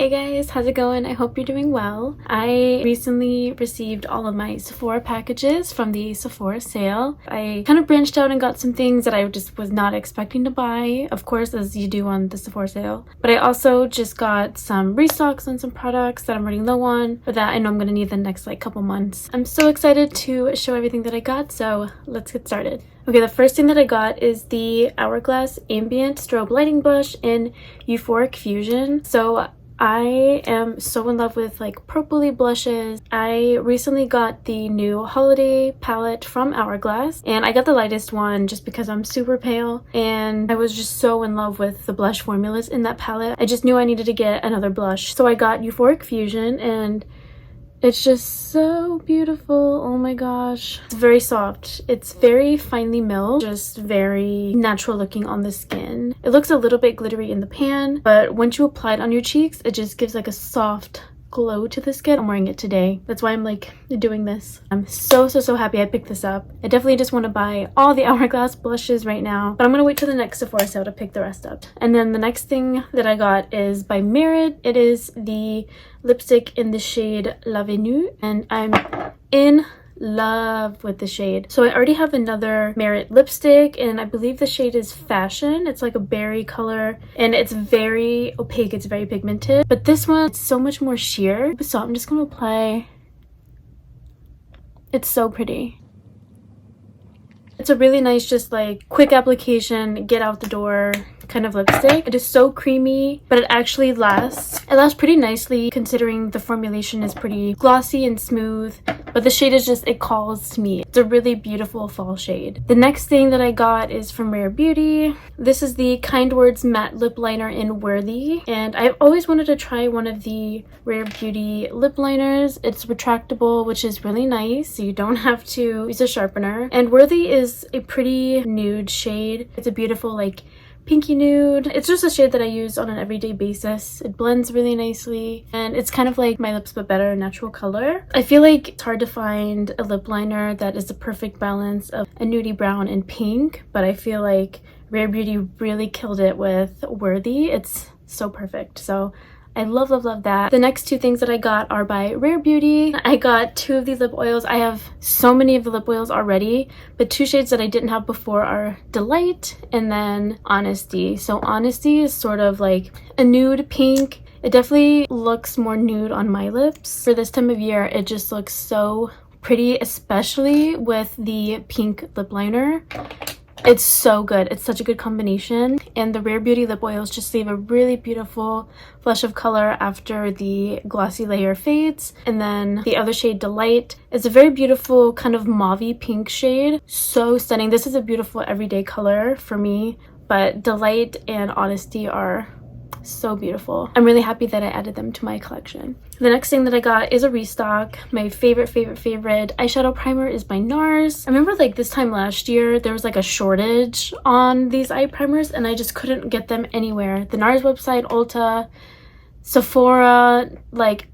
Hey guys, how's it going? I hope you're doing well. I recently received all of my Sephora packages from the Sephora sale. I kind of branched out and got some things that I just was not expecting to buy, of course, as you do on the Sephora sale. But I also just got some restocks on some products that I'm running low on, but that I know I'm going to need the next couple months. I'm so excited to show everything that I got, so let's get started. Okay, the first thing that I got is the Hourglass Ambient Strobe Lighting Blush in Euphoric Fusion. So I am so in love with purpley blushes. I recently got the new holiday palette from Hourglass, and I got the lightest one just because I'm super pale, and I was just so in love with the blush formulas in that palette. I just knew I needed to get another blush, so I got Euphoric Fusion, and it's just so beautiful. Oh my gosh. It's very soft. It's very finely milled, just very natural looking on the skin. It looks a little bit glittery in the pan, but once you apply it on your cheeks, it just gives a soft glow to the skin. I'm wearing it today. That's why I'm doing this. I'm so happy I picked this up. I definitely just want to buy all the Hourglass blushes right now, but I'm gonna wait till the next Sephora sale to pick the rest up. And then the next thing that I got is by Merit. It is the lipstick in the shade L'Avenue, and I'm in love with the shade. So I already have another Merit lipstick, and I believe the shade is Fashion. It's like a berry color, and it's very opaque. It's very pigmented, but this one, it's so much more sheer. So I'm just gonna apply. It's so pretty. It's a really nice, just quick application, get out the door kind of lipstick. It is so creamy, but it actually lasts. It lasts pretty nicely considering the formulation is pretty glossy and smooth, but the shade is just, it calls to me. It's a really beautiful fall shade. The next thing that I got is from Rare Beauty. This is the Kind Words Matte Lip Liner in Worthy, and I've always wanted to try one of the Rare Beauty lip liners. It's retractable, which is really nice, so you don't have to use a sharpener. And Worthy is a pretty nude shade. It's a beautiful pinky nude. It's just a shade that I use on an everyday basis. It blends really nicely, and it's kind of like My Lips But Better natural color. I feel like it's hard to find a lip liner that is the perfect balance of a nudie brown and pink, but I feel like Rare Beauty really killed it with Worthy. It's so perfect. So I love that. The next two things that I got are by Rare Beauty. I got two of these lip oils. I have so many of the lip oils already, but two shades that I didn't have before are Delight and then Honesty. So Honesty is sort of like a nude pink. It definitely looks more nude on my lips. For this time of year, it just looks so pretty, especially with the pink lip liner. It's so good. It's such a good combination, and the Rare Beauty lip oils just leave a really beautiful flush of color after the glossy layer fades. And then the other shade, Delight, is a very beautiful kind of mauvey pink shade. So stunning. This is a beautiful everyday color for me, but Delight and Honesty are so beautiful. I'm really happy that I added them to my collection. The next thing that I got is a restock. My favorite eyeshadow primer is by NARS. I remember this time last year there was a shortage on these eye primers, and I just couldn't get them anywhere. The NARS website, Ulta, Sephora,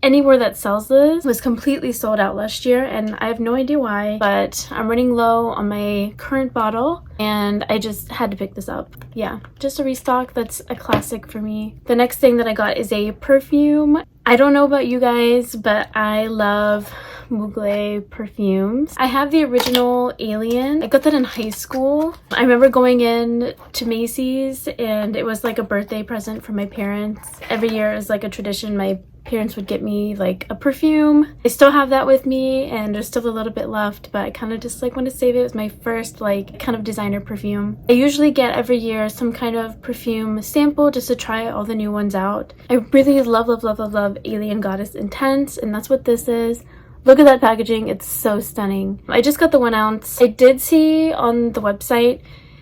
anywhere that sells this was completely sold out last year, and I have no idea why, but I'm running low on my current bottle and I just had to pick this up. Yeah, just a restock. That's a classic for me. The next thing that I got is a perfume. I don't know about you guys, but I love Mugler perfumes. I have the original Alien. I got that in high school. I remember going in to Macy's, and it was a birthday present from my parents. Every year it was a tradition. My parents would get me a perfume. I still have that with me, and there's still a little bit left, but I kind of just want to save it. It was my first kind of designer perfume. I usually get every year some kind of perfume sample just to try all the new ones out. I really love Alien Goddess Intense, and that's what this is. Look at that packaging. It's so stunning. I just got the 1 ounce. I did see on the website,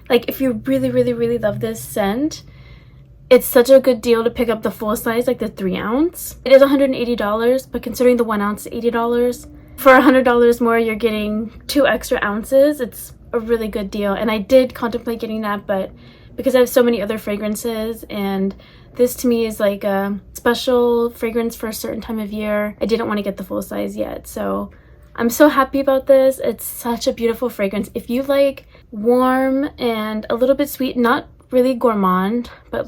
if you really love this scent, it's such a good deal to pick up the full size, the 3 ounce. It is $180, but considering the 1 ounce is $80, for $100 more, you're getting 2 extra ounces. It's a really good deal, and I did contemplate getting that, but because I have so many other fragrances, and this to me is a special fragrance for a certain time of year, I didn't want to get the full size yet. So I'm so happy about this. It's such a beautiful fragrance. If you warm and a little bit sweet, not really gourmand, but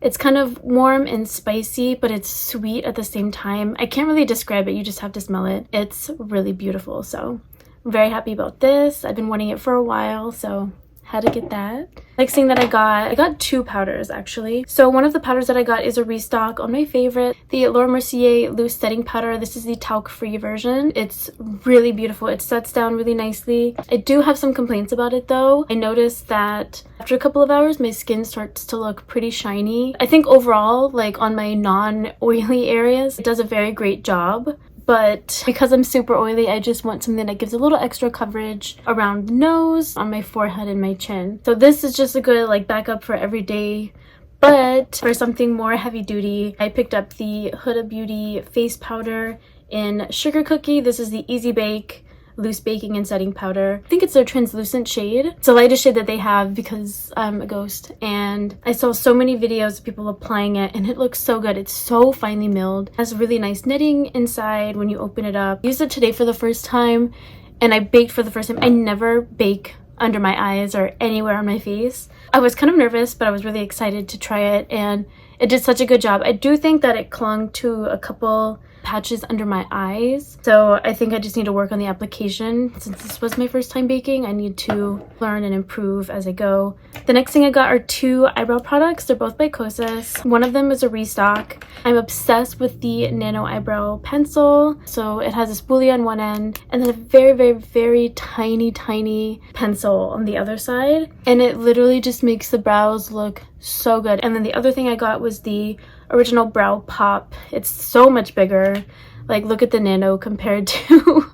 It's kind of warm and spicy, but it's sweet at the same time. I can't really describe it, you just have to smell it. It's really beautiful, so I'm very happy about this. I've been wanting it for a while, so had to get that. Next thing that I got 2 powders actually. So one of the powders that I got is a restock on my favorite, the Laura Mercier loose setting powder. This is the talc-free version. It's really beautiful. It sets down really nicely. I do have some complaints about it though. I noticed that after a couple of hours my skin starts to look pretty shiny. I think overall, like on my non-oily areas, it does a very great job. But because I'm super oily, I just want something that gives a little extra coverage around the nose, on my forehead, and my chin. So this is just a good like backup for every day. But for something more heavy duty, I picked up the Huda Beauty face powder in Sugar Cookie. This is the Easy Bake loose baking and setting powder. I think it's their translucent shade. It's the lightest shade that they have because I'm a ghost, and I saw so many videos of people applying it and it looks so good. It's so finely milled. It has really nice knitting inside when you open it up. I used it today for the first time and I baked for the first time. I never bake under my eyes or anywhere on my face. I was kind of nervous, but I was really excited to try it and it did such a good job. I do think that it clung to a couple patches under my eyes, so I think I just need to work on the application. Since this was my first time baking, I need to learn and improve as I go. The next thing I got are 2 eyebrow products. They're both by Kosas. One of them is a restock. I'm obsessed with the Nano eyebrow pencil. So it has a spoolie on one end and then a very tiny pencil on the other side, and it literally just makes the brows look so good. And then the other thing I got was the original brow pop. It's so much bigger. Like, look at the Nano compared to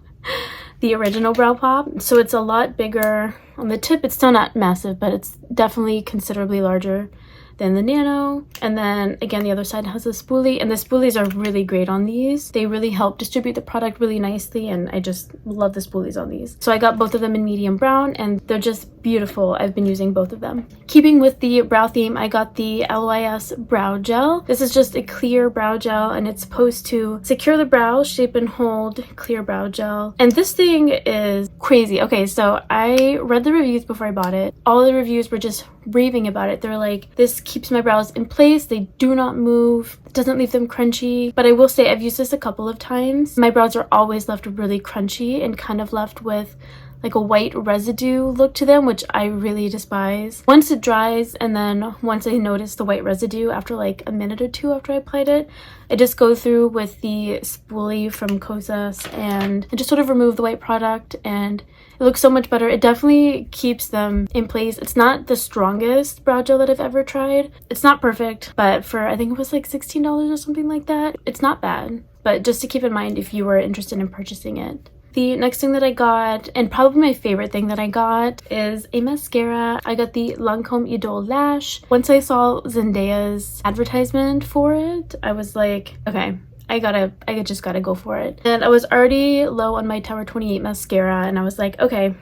the original brow pop. So it's a lot bigger on the tip. It's still not massive, but it's definitely considerably larger than the Nano. And then again, the other side has a spoolie, and the spoolies are really great on these. They really help distribute the product really nicely, and I just love the spoolies on these. So I got both of them in medium brown and they're just beautiful. I've been using both of them. Keeping with the brow theme, I got the LYS brow gel. This is just a clear brow gel and it's supposed to secure the brow, shape and hold clear brow gel. And this thing is crazy. Okay, so I read the reviews before I bought it. All the reviews were just raving about it. They're like, this keeps my brows in place, they do not move, it doesn't leave them crunchy. But I will say I've used this a couple of times. My brows are always left really crunchy and kind of left with like a white residue look to them, which I really despise. Once it dries, and then once I notice the white residue after like a minute or 2 after I applied it, I just go through with the spoolie from Kosas and I just sort of remove the white product, and it looks so much better. It definitely keeps them in place. It's not the strongest brow gel that I've ever tried. It's not perfect, but for, I think it was like $16 or something like that, it's not bad. But just to keep in mind if you were interested in purchasing it. The next thing that I got, and probably my favorite thing that I got, is a mascara. I got the Lancôme Idôle Lash. Once I saw Zendaya's advertisement for it, I was like, okay, I just gotta go for it. And I was already low on my Tower 28 mascara, and I was like, okay,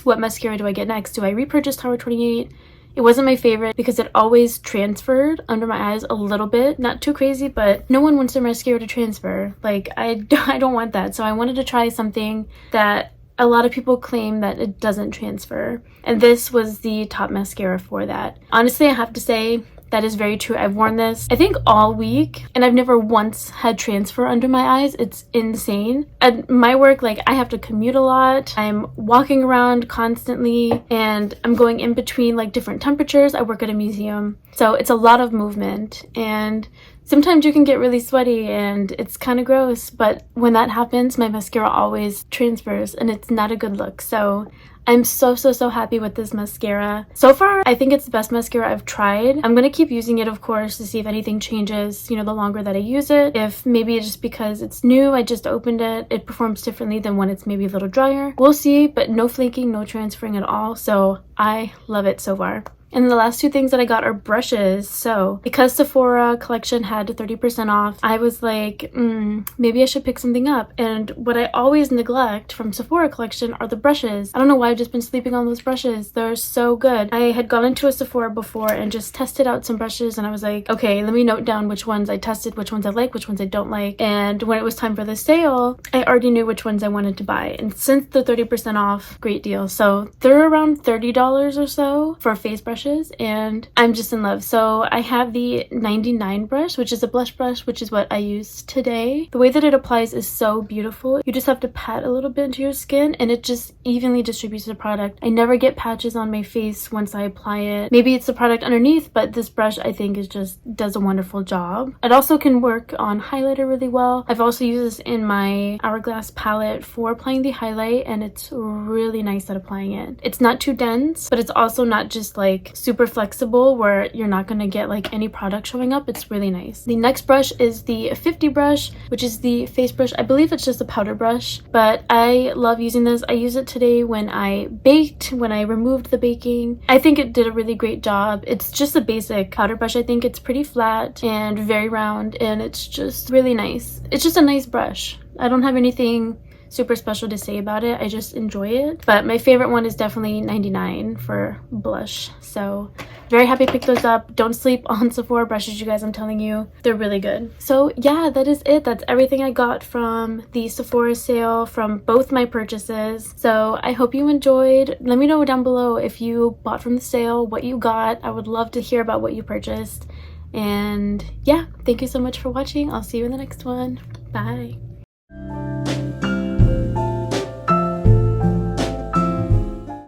what mascara do I get next? Do I repurchase Tower 28? It wasn't my favorite because it always transferred under my eyes a little bit. Not too crazy, but no one wants their mascara to transfer. Like, I don't want that. So I wanted to try something that a lot of people claim that it doesn't transfer. And this was the top mascara for that. Honestly, I have to say, that is very true. I've worn this, I think, all week, and I've never once had transfer under my eyes. It's insane. At my work, like, I have to commute a lot. I'm walking around constantly, and I'm going in between, like, different temperatures. I work at a museum, so it's a lot of movement, and sometimes you can get really sweaty, and it's kind of gross, but when that happens, my mascara always transfers, and it's not a good look. So I'm so happy with this mascara. So far, I think it's the best mascara I've tried. I'm gonna keep using it, of course, to see if anything changes, you know, the longer that I use it. If maybe just because it's new, I just opened it, it performs differently than when it's maybe a little drier. We'll see, but no flaking, no transferring at all. So I love it so far. And the last 2 things that I got are brushes. So because Sephora collection had 30% off, I was like, maybe I should pick something up. And what I always neglect from Sephora collection are the brushes. I don't know why I've just been sleeping on those brushes. They're so good. I had gone into a Sephora before and just tested out some brushes, and I was like, okay, let me note down which ones I tested, which ones I like, which ones I don't like. And when it was time for the sale, I already knew which ones I wanted to buy. And since the 30% off, great deal. So they're around $30 or so for face brushes. brushes, and I'm just in love. So I have the 99 brush, which is a blush brush, which is what I use today. The way that it applies is so beautiful. You just have to pat a little bit into your skin and it just evenly distributes the product. I never get patches on my face once I apply it. Maybe it's the product underneath, but this brush I think is just does a wonderful job. It also can work on highlighter really well. I've also used this in my Hourglass palette for applying the highlight, and it's really nice at applying it. It's not too dense, but it's also not just like super flexible where you're not going to get like any product showing up. It's really nice. The next brush is the 50 brush, which is the face brush. I believe it's just a powder brush, but I love using this. I used it today when I baked, when I removed the baking. I think it did a really great job. It's just a basic powder brush. I think it's pretty flat and very round, and it's just really nice. It's just a nice brush. I don't have anything super special to say about it. I just enjoy it. But my favorite one is definitely 99 for blush. So very happy to pick those up. Don't sleep on Sephora brushes, you guys. I'm telling you, they're really good. So yeah, that is it. That's everything I got from the Sephora sale from both my purchases. So I hope you enjoyed. Let me know down below if you bought from the sale, what you got. I would love to hear about what you purchased. And yeah, thank you so much for watching. I'll see you in the next one. Bye.